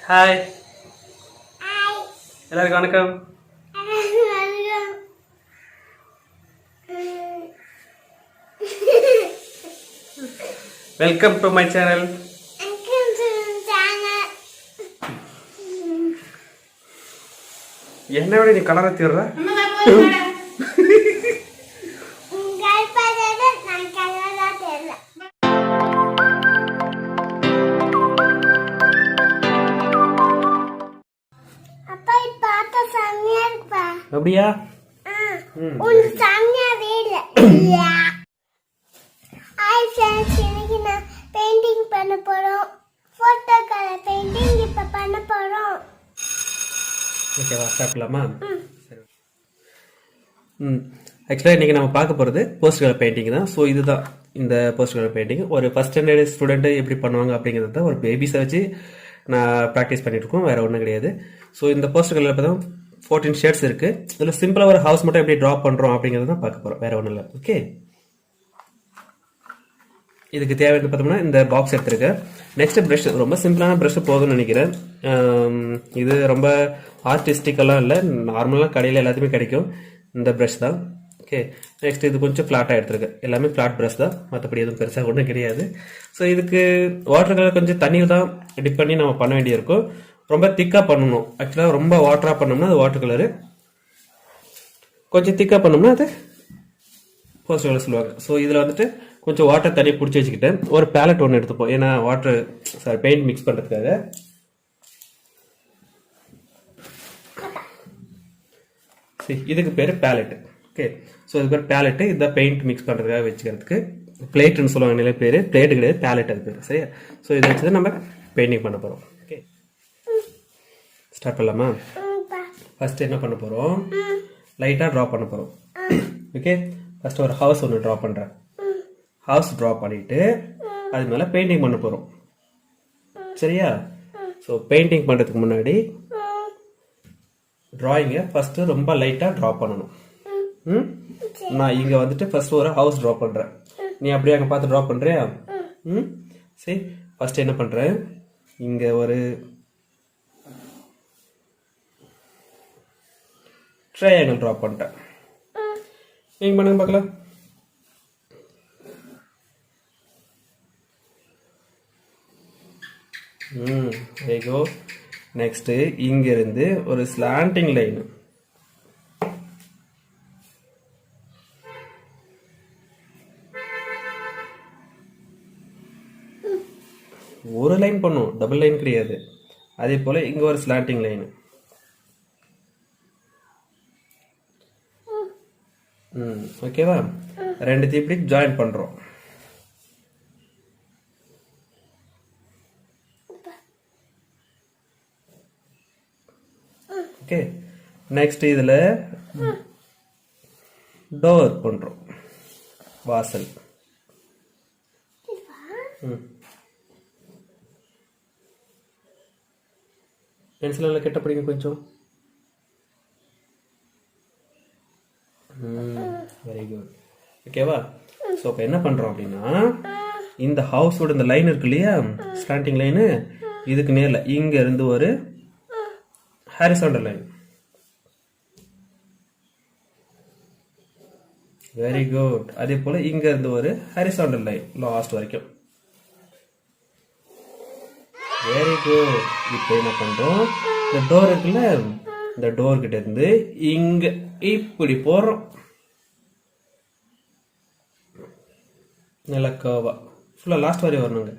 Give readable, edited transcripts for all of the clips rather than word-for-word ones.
Hi எல்லாருக்கும் வணக்கம். Welcome to my channel. என்ன விட நீ கலரை தீர்ற? அப்படியா? பெயிண்டிங் பண்ண போறோம். போட்டோ கலர் பெயிண்டிங் இப்ப பண்ண போறோம். ஓகேவா, சாப்பிடலாமா? சரி. ஆக்சுவலாக இன்றைக்கி நம்ம பார்க்க போகிறது போஸ்ட் கலர் பெயிண்டிங் தான். ஸோ இதுதான் இந்த போஸ்ட் கலர் பெயிண்டிங். ஒரு ஃபஸ்ட் ஸ்டாண்டர்ட் ஸ்டூடெண்ட்டு எப்படி பண்ணுவாங்க அப்படிங்கிறது தான் ஒரு பேபிஸை வச்சு நான் ப்ராக்டிஸ் பண்ணிகிட்ருக்கோம், வேறு ஒன்றும் கிடையாது. ஸோ இந்த போஸ்ட் கலரில் பார்த்தா 14 ஷேட்ஸ் இருக்குது. இதில் சிம்பிளாக ஒரு ஹவுஸ் மட்டும் எப்படி ட்ரா பண்ணுறோம் அப்படிங்கிறது தான் பார்க்க போகிறோம், வேறு ஒன்றும் இல்லை. ஓகே, இதுக்கு தேவையான பார்த்தோம்னா இந்த பாக்ஸ் எடுத்துருக்கேன். நெக்ஸ்ட் ப்ரஷ், ரொம்ப சிம்பிளான ப்ரஷ் போதும்னு நினைக்கிறேன். இது ரொம்ப ஆர்டிஸ்டிக்கெல்லாம் இல்லை, நார்மலாக கடையில் எல்லாத்தையுமே கிடைக்கும் இந்த ப்ரஷ் தான். ஓகே, நெக்ஸ்ட் இது கொஞ்சம் ஃப்ளாட்டாக எடுத்துருக்கேன். எல்லாமே ஃப்ளாட் ப்ரஷ் தான், மற்றபடி எதுவும் பெருசாக ஒன்றும் கிடையாது. ஸோ இதுக்கு வாட்டர் கலர் கொஞ்சம் தண்ணியில் தான் டிப் பண்ணி நம்ம பண்ண வேண்டியிருக்கும். ரொம்ப திக்காக பண்ணணும். ஆக்சுவலாக ரொம்ப வாட்டராக பண்ணோம்னா அது வாட்டர் கலரு, கொஞ்சம் திக்காக பண்ணோம்னா அது போஸ்ட் கலர் சொல்லுவாங்க. ஸோ இதில் வந்துட்டு கொஞ்சம் வாட்டர் தண்ணியை பிடிச்சி வச்சுக்கிட்டேன். ஒரு பேலட் ஒன்று எடுத்துப்போம், ஏன்னா பெயிண்ட் மிக்ஸ் பண்ணுறதுக்காக. சரி, இதுக்கு பேர் பேலட். ஓகே, ஸோ இதுக்கு பேர் பேலட்டு. இதுதான் பெயிண்ட் மிக்ஸ் பண்ணுறதுக்காக வச்சுக்கிறதுக்கு. பிளேட்டுன்னு சொல்லுவாங்க, நிலை பேர் பிளேட்டு கிடையாது, பேலட் அது பேர். சரியா? ஸோ இதை வச்சு தான் நம்ம பெயிண்டிங் பண்ண போகிறோம். ஓகே, ஸ்டார்ட் பண்ணலாமா? ஃபர்ஸ்ட் என்ன பண்ண போகிறோம், லைட்டாக ட்ரா பண்ண போகிறோம். ஓகே, ஃபர்ஸ்ட் ஒரு ஹவுஸ் ஒன்று ட்ரா பண்ணுறேன். ஹவுஸ் ட்ரா பண்ணிட்டு அது மேலே பெயிண்டிங் பண்ண போகிறோம். சரியா? ஸோ பெயிண்டிங் பண்ணுறதுக்கு முன்னாடி ட்ராயிங்கை ஃபஸ்ட்டு ரொம்ப லைட்டாக ட்ரா பண்ணணும். நான் இங்கே வந்துட்டு ஃபர்ஸ்ட் ஒரு ஹவுஸ் ட்ரா பண்ணுறேன். நீ அப்படியே அங்கே பார்த்து ட்ரா பண்ணுறியா? சரி, ஃபர்ஸ்ட் என்ன பண்ணுறேன், இங்கே ஒரு ட்ரையாங்கிள் ட்ரா பண்ணிட்டேன். நீங்கள் பண்ணுங்க பார்க்கலாம். ஐயோ, நெக்ஸ்ட் இங்க இருந்து ஒரு ஸ்லாண்டிங் லைன். ஒரு லைன் பண்ணும், டபுள் லைன் கிடையாது. அதே போல இங்க ஒரு ஸ்லாண்டிங் லைன். ஓகேவா? ரெண்டுத்தையும் இப்படி ஜாயின் பண்றோம். ஓகே, நெக்ஸ்ட் இதுல டோர் பண்றோம், வாசல். பென்சில் கெட்ட பிடிங்க கொஞ்சம். Very good. ஓகேவா? ஸோ இப்போ என்ன பண்றோம் அப்படின்னா, இந்த ஹவுஸோட இந்த லைன் இருக்கு இல்லையா, ஸ்டாண்டிங் லைனு, இதுக்கு நேர்ல இங்க இருந்து ஒரு ஹாரிசாண்டல் லைன். Very good. அதே போல இங்க இருந்து ஒரு ஹாரிசாண்டல் லைன் லாஸ்ட் வரைக்கும். Very good. இப்போ என்ன பண்றோம், இந்த டோர் இருக்குல்ல, இந்த டோர் கிட்ட இருந்து இங்க இப்படி போறோம். நல்ல கர்வா ஃபுல்லா லாஸ்ட் வரையும் வரணுங்க.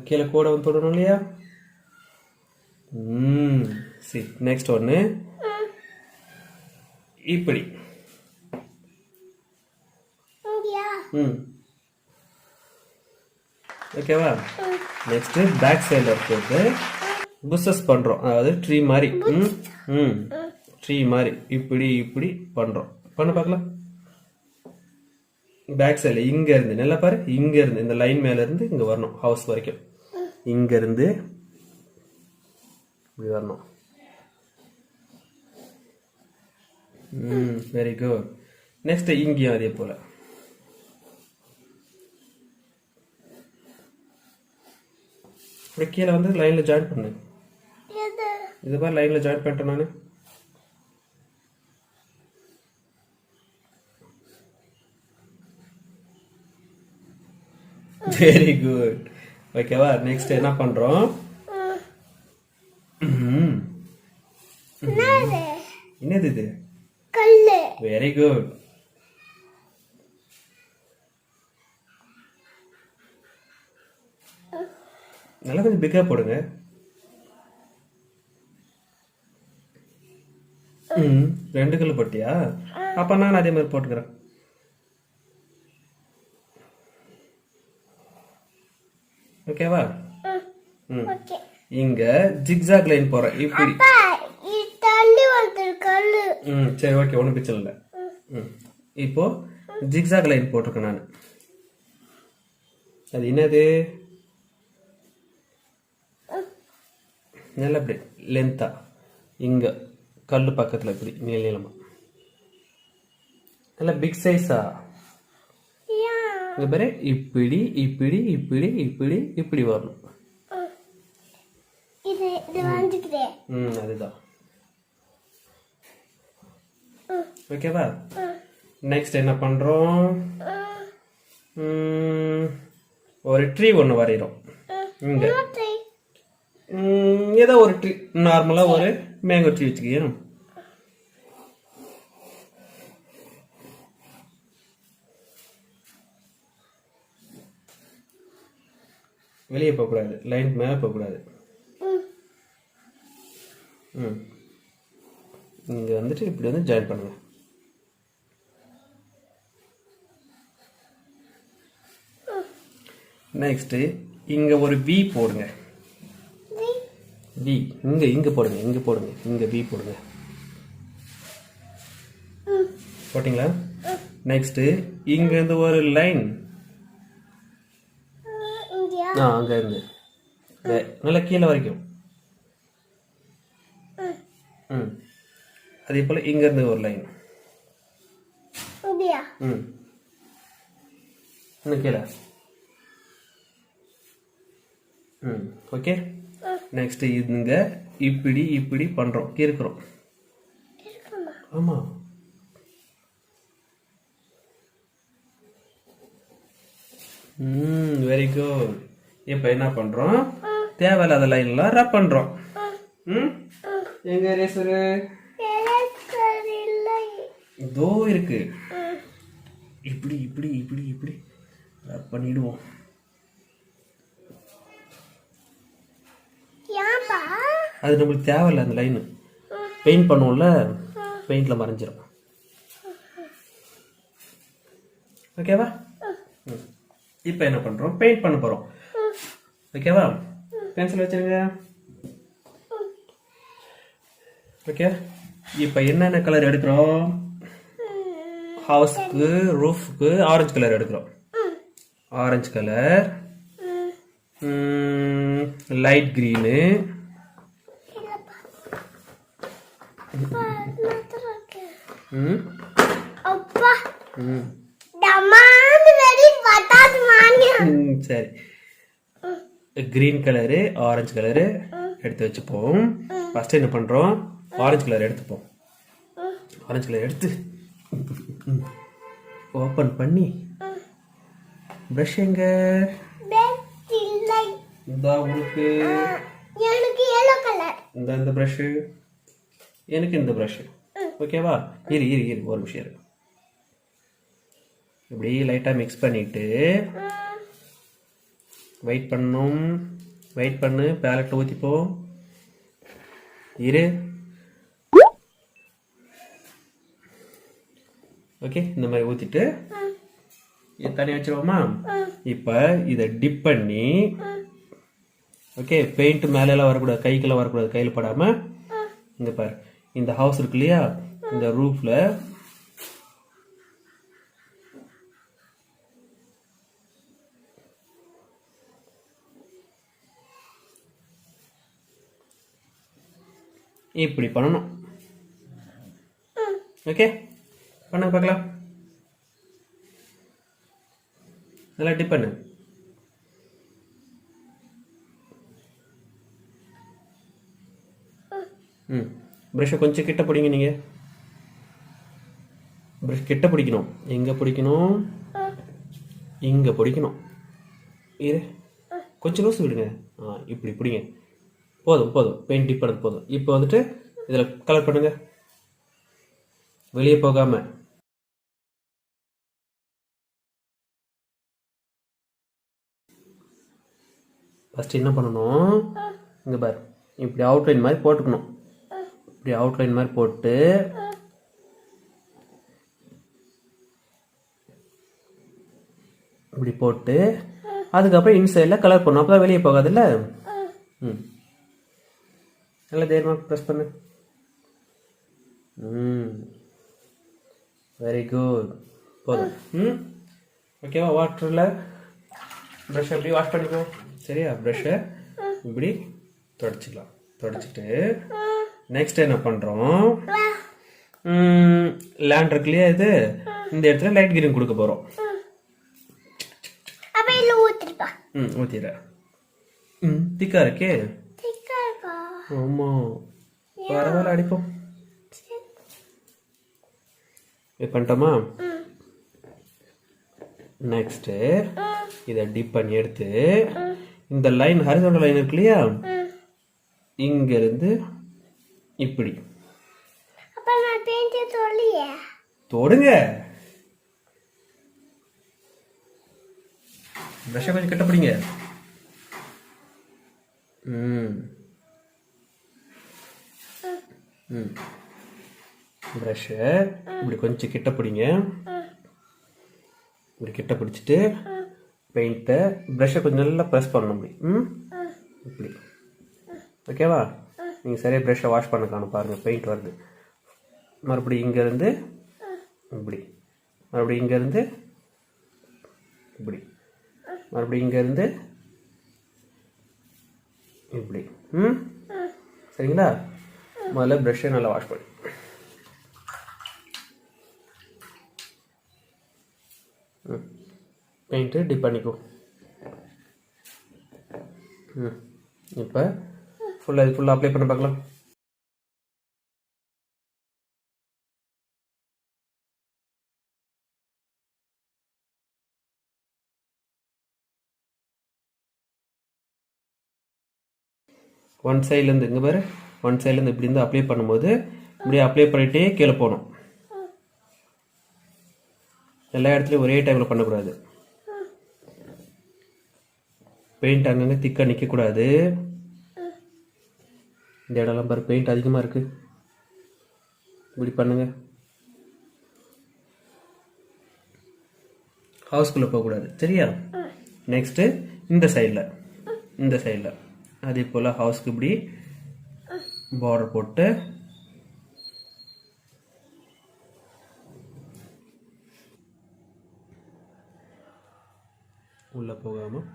கீழே கூட வந்து தொடணும் இல்லையா? சரி, நெக்ஸ்ட் ஒன்று இப்படி. ஓகேவா? நெக்ஸ்ட் பேக் சைடுல இருக்கிறது புஷஸ் பண்றோம், அதாவது ட்ரீ மாதிரி. ட்ரீ மாதிரி இப்படி இப்படி பண்றோம். பண்ண பார்க்கலாம். பேக் சைடுல இங்க இருந்து நல்லா பாரு, இங்க இருந்து இந்த லைன் மேல இருந்து இங்க வரணும், ஹவுஸ் வரைக்கும். இங்க இருந்து இப்படி வரணும். Very good. நெக்ஸ்ட் இங்கேயும் அதே போல. இப்படி கீழே வந்து லைனில் ஜாயின் பண்ணு. எது இது மாதிரி லைனில் ஜாயின் பண்ணிட்டேன் நான். Very good. ஓகேவா? நெக்ஸ்ட் என்ன பண்றோம்? என்னது இது? கல்லு. Very good. நல்லா கொஞ்சம் பிக்கா போடுங்க. ரெண்டு கல்லு போட்டியா? அப்ப நான் அதே மாதிரி போட்டுக்கிறேன். ஓகேவா? ஓகே. இங்க ஜிக்ஸாக் லைன் போறேன் இப்படி. அப்பா இது தள்ளி வந்து கல்லு. சரி ஓகே, ஒன்றும் பிரச்சனை இல்லை. இப்போ ஜிக்ஸாக் லைன் போட்டிருக்கேன் நான். அது என்னது? நல்ல அப்படி லென்த்தா இங்க கல்லு பக்கத்துல இப்படி நீளமா நல்ல பிக் சைஸா இங்க பாரு, இப்படி இப்படி இப்படி இப்படி இப்படி வரணும். இது இது வந்துக்குதே. அதுதான். ஓகேவா? நெக்ஸ்ட் என்ன பண்றோம்? ஒரு ட்ரீ ஒன்று வரைகிறோம். இங்க ஏதோ ஒரு ட்ரீ, நார்மலா ஒரு மேங்கோ ட்ரீ வச்சுக்கியா. வெளியே போகக்கூடாது, லைன் மேலே போகக்கூடாது. இங்க வந்துட்டு இப்படி வந்து ஜாயின் பண்ணுங்க. நெக்ஸ்ட் இங்க ஒரு வி போடுங்க. வி இங்க இங்க போடுங்க, இங்க போடுங்க, இங்க வி போடுங்க. போட்டீங்களா? நெக்ஸ்ட் இங்க இருந்து ஒரு லைன். அங்க இருந்து நல்லா கீழே வரைக்கும். அதே போல இங்க இருந்து ஒரு லைன். இன்னும் கீழே. ஓகே. நெக்ஸ்ட் இங்க இப்படி இப்படி பண்றோம், கிறுக்குறோம். ஆமா. Very good. இப்ப என்ன பண்றோம்? தேவையில்லாத லைன்லாம் ரப் பண்றோம். எங்க ரேசரு? இதோ இருக்கு. இப்படி இப்படி இப்படி இப்படி ரப் பண்ணிடுவோம். அது நம்மளுக்கு தேவையில்லை. அந்த லைன் பெயிண்ட் பண்ணுவோம்ல, பெயிண்ட்ல மறைஞ்சிடும். ஓகேவா? இப்போ என்ன பண்றோம்? பெயிண்ட் பண்ண போறோம். ஓகேவா? பென்சில் வச்சிருங்க. ஓகே. இப்போ என்னென்ன கலர் எடுக்கிறோம்? ஹவுஸ்க்கு, ரூஃப்க்கு ஆரஞ்சு கலர் எடுக்கிறோம். ஆரஞ்சு கலர், லைட் கிரீனு, சரி, கிரீன் கலரு, ஆரஞ்சு கலரு எடுத்து வச்சுப்போம். ஃபர்ஸ்ட் என்ன பண்றோம்? ஆரஞ்சு கலர் எடுத்துப்போம். ஆரஞ்சு கலர் எடுத்து ஓபன் பண்ணி பிரஷ் எங்க? இந்த உங்களுக்கு எனக்கு yellow கலர். இந்த பிரஷ், எனக்கு இந்த பிரஷ். ஓகேவா? இரு இரு இரு ஒரு நிமிஷம் இரு. இப்படி லைட்டா மிக்ஸ் பண்ணிட்டு வெயிட் பண்ணணும். வெயிட் பண்ணு, பேலட்ல ஊத்திப்போம். இரு. ஓகே, இந்த மாதிரி ஊத்திட்டு தண்ணி வச்சிருவோமா? இப்ப இதை டிப் பண்ணி, ஓகே, பெயிண்ட் மேல எல்லாம் வரக்கூடாது, கைக்கெல்லாம் வரக்கூடாது, கையில் படாம இங்க பாரு, இந்த ஹவுஸ் இருக்கு இல்லையா, இந்த ரூஃப்ல இப்படி பண்ணணும். ஓகே, பண்ண பார்க்கலாம். நல்லா டிப் பண்ணு. ம் ப்ரஷ்ஷை கொஞ்சம் கிட்ட பிடிங்க நீங்கள். ப்ரஷ் கிட்ட பிடிக்கணும். எங்கே பிடிக்கணும்? இங்கே பிடிக்கணும். இது கொஞ்சம் லூஸ் விடுங்க. இப்படி பிடிங்க. போதும் போதும், பெயிண்ட் டிப் பண்ணது போதும். இப்போ வந்துட்டு இதில் கலர் பண்ணுங்க, வெளியே போகாமல். ஃபஸ்ட்டு என்ன பண்ணணும், இங்கே பாரு, இப்படி அவுட்லைன் மாதிரி போட்டுக்கணும். இப்படி அவுட்லைன் மாதிரி போட்டு இப்படி போட்டு அதுக்கப்புறம் இன்சைடில் கலர் பண்ணணும். அப்போ தான் வெளியே போகாதுல்ல. ம் நல்லா தைரியமாக ப்ரெஸ் பண்ணு. Very good. போதும். ஓகேவா? வாட்டரில் ப்ரஷ் எப்படி வாஷ் பண்ணிக்கோ. சரியா? ப்ரஷ்ஷை இப்படி தொடச்சிக்கலாம். தொடச்சிட்டு நெக்ஸ்ட் என்ன பண்ணுறோம், லேண்ட் இருக்கு இல்லையா, இது இந்த இடத்துல லைட் கிரீன் கொடுக்க போகிறோம். ஊற்றிடுற. திக்கா இருக்கே. ஆமாம், பரவாயில்ல, அடிப்போம். பண்ணிட்டோமா? நெக்ஸ்ட்டு இதை டிப் பண்ணி எடுத்து இந்த லைன், ஹரிசாண்டல் லைன் இருக்கு இல்லையா, இங்கிருந்து இப்படி தொடுங்க. ப்ரஷ்ஷை கொஞ்சம் கிட்ட பிடிங்க. ப்ரஷ்ஷை இப்படி கொஞ்சம் கிட்ட பிடிங்க. இப்படி கிட்ட பிடிச்சிட்டு பெயிண்ட்டை, ப்ரஷ்ஷை கொஞ்சம் நல்லா ப்ரெஸ் பண்ணணும். இப்படி இப்படி. ஓகேவா? நீங்கள் சரியாக ப்ரஷ்ஷை வாஷ் பண்ண காணும். பாருங்கள், பெயிண்ட் வருது. மறுபடியும் இங்கேருந்து இப்படி, மறுபடியும் இங்கேருந்து இப்படி, மறுபடியும் இங்கேருந்து இப்படி. சரிங்களா? முதல்ல ப்ரஷ்ஷை நல்லா வாஷ் பண்ணி பெயிண்ட்டு டிப் பண்ணிக்கோ. இப்போ ஃபுல்லாக இது ஃபுல்லாக அப்ளை பண்ண பார்க்கலாம். ஒன் சைட்லேருந்து இங்கே பாரு, ஒன் சைட்லேருந்து இப்படி இருந்து அப்ளை பண்ணும்போது இப்படியே அப்ளை பண்ணிகிட்டே கீழே போகணும். எல்லா இடத்துலையும் ஒரே டைமில் பண்ணக்கூடாது. பெயிண்ட் அங்கங்கே திக்காக நிற்கக்கூடாது. இந்த இடம்லாம் பாரு, பெயிண்ட் அதிகமாக இருக்குது. இப்படி பண்ணுங்க. ஹவுஸ்குள்ளே போகக்கூடாது. சரியா? நெக்ஸ்ட்டு இந்த சைடில், இந்த சைடில் அதே போல் ஹவுஸ்க்கு இப்படி பார்டர் போட்டு உள்ளே போகாமல்.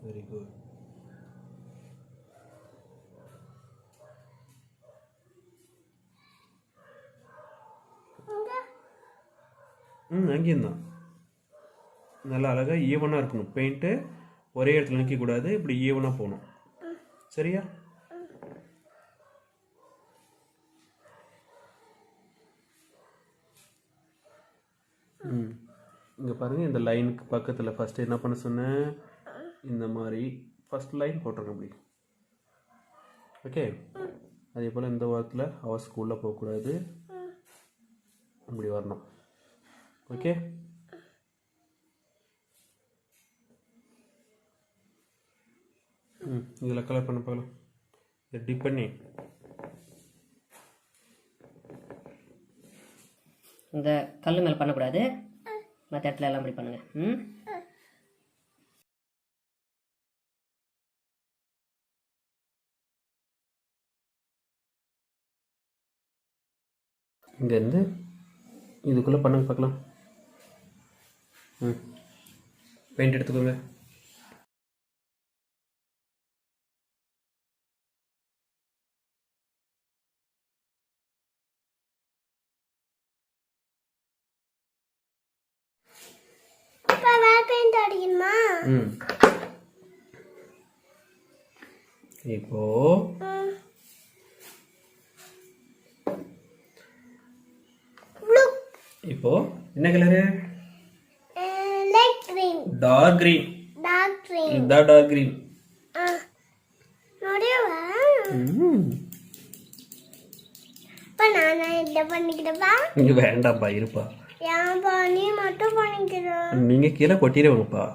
Very good. அங்கேயும் தான் நல்லா அழகாக ஈவனாக இருக்கணும். பெயிண்ட்டு ஒரே இடத்துல நிற்கக்கூடாது. இப்படி ஈவனாக போகணும். சரியா? இங்கே பாருங்கள், இந்த லைனுக்கு பக்கத்தில் ஃபஸ்ட்டு என்ன பண்ண சொன்னேன், இந்த மாதிரி ஃபஸ்ட் லைன் போட்டுருங்க அப்படி. ஓகே? அதே போல் இந்த வாரத்தில் ஹவுஸ்க்கு உள்ளே போகக்கூடாது. அப்படி வரணும். ஓகே? இதில் கலர் பண்ண பார்க்கலாம். இதை டிப் பண்ணி இந்த கல் மேலே பண்ணக்கூடாது, மற்ற இடத்துல எல்லாம் இப்படி பண்ணுங்க. இங்கேருந்து இதுக்குள்ளே பண்ணுங்க பார்க்கலாம். பெயிண்ட் எடுத்துக்கோங்க. இப்போ ப்ளூ இப்போ என்ன colour? Light green dark green. Dark green இதுதான் டார்க் கிரீன். நோடியவா இப்ப நான் இதை பண்ணிக்கிறப்பா இங்க வேண்டாம்ப்பா, இருப்பா. ஏன்பா நீ மட்டும் பண்ணிக்கிற நீங்க கீழே கொட்டிடுவாங்கப்பா.